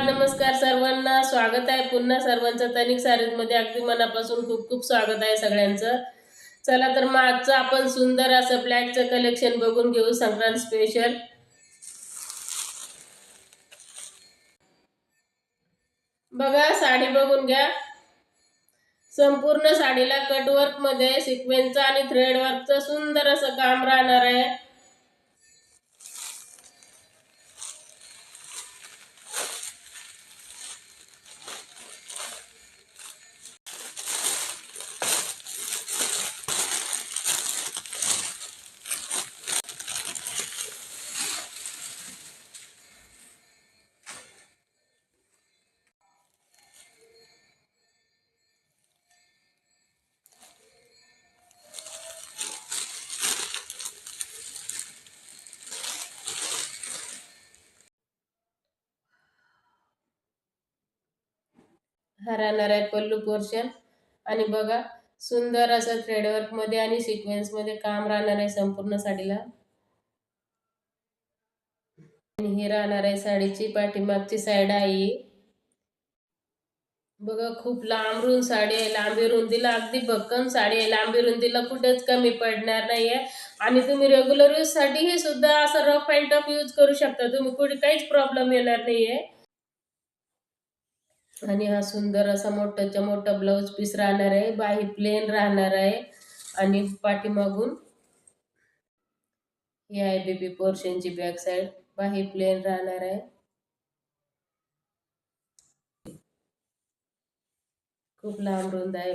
नमस्कार सर्वांना. स्वागत आहे पुन्हा सर्वांचं तनिक सारीजमध्ये. अगदी मनापासून खूप खूप स्वागत आहे सगळ्यांचं. चला तर मग आजचं आपण सुंदर असं ब्लॅकचं कलेक्शन बघून घेऊ, संक्रांत स्पेशल. बघा, साडी बघून घ्या. संपूर्ण साडीला कटवर्क मध्ये सिक्वेन्सचं आणि थ्रेड वर्कचं सुंदर असं काम राहणार आहे. हा राहणार आहे पल्लू पोर्शन. आणि बघा, सुंदर असं थ्रेडवर्क मध्ये आणि सिक्वेन्स मध्ये काम राहणार आहे संपूर्ण साडीला. आणि ही राहणार आहे साडीची पाठीमागची साईड आहे. बघा, खूप लांब साडी आहे. लांबी रुंदीला अगदी भक्कम साडी आहे. लांबी रुंदीला कुठेच कमी पडणार नाहीये. आणि तुम्ही रेग्युलर यूज साठी हे सुद्धा असं रफ अँड टफ यूज करू शकता. तुम्ही कुठे काहीच प्रॉब्लेम येणार नाहीये. आणि हा सुंदर असा मोठाच्या मोठा ब्लाउज पीस राहणार आहे. बाही प्लेन राहणार आहे. आणि पाठीमागून ही आहे बेबी पोर्शनची बॅक साइड. बाही प्लेन राहणार आहे. खूप लांब रुंद आहे.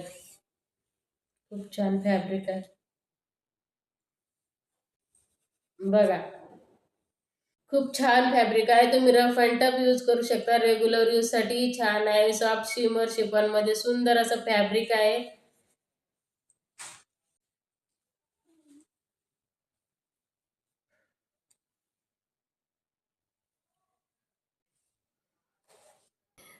खूप छान फॅब्रिक आहे. बघा, खूप छान फॅब्रिक आहे. तुम्ही रफ अँड टफ यूज करू शकता. रेग्युलर यूज साठी छान आहे. सॉफ्ट शिमर शिफॉन मध्ये सुंदर असं फॅब्रिक आहे.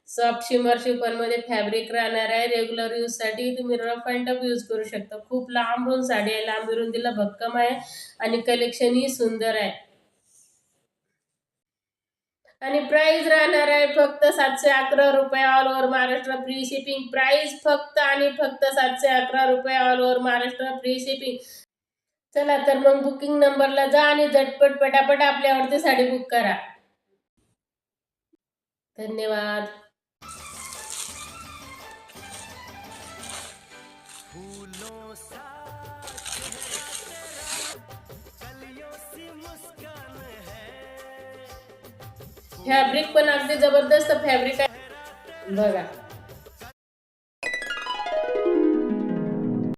सॉफ्ट शिमर शिफॉन मध्ये फॅब्रिक राहणार आहे. रेग्युलर यूज साठी तुम्ही रफ अँड टफ यूज करू शकता. खूप लांबून साडी आहे. लांबी रुंदीला भक्कम आहे. आणि कलेक्शन ही सुंदर आहे. आणि प्राइस राहणार आहे फक्त 711 रुपये. All over Maharashtra free shipping. Price फक्त आणि फक्त 711 रुपये. All over Maharashtra free shipping. चला तर मग बुकिंग नंबरला जा आणि झटपट पटापट आपल्या आवडती साडी बुक करा. धन्यवाद. फॅब्रिक पण अगदी जबरदस्त फॅब्रिक आहे. बघा.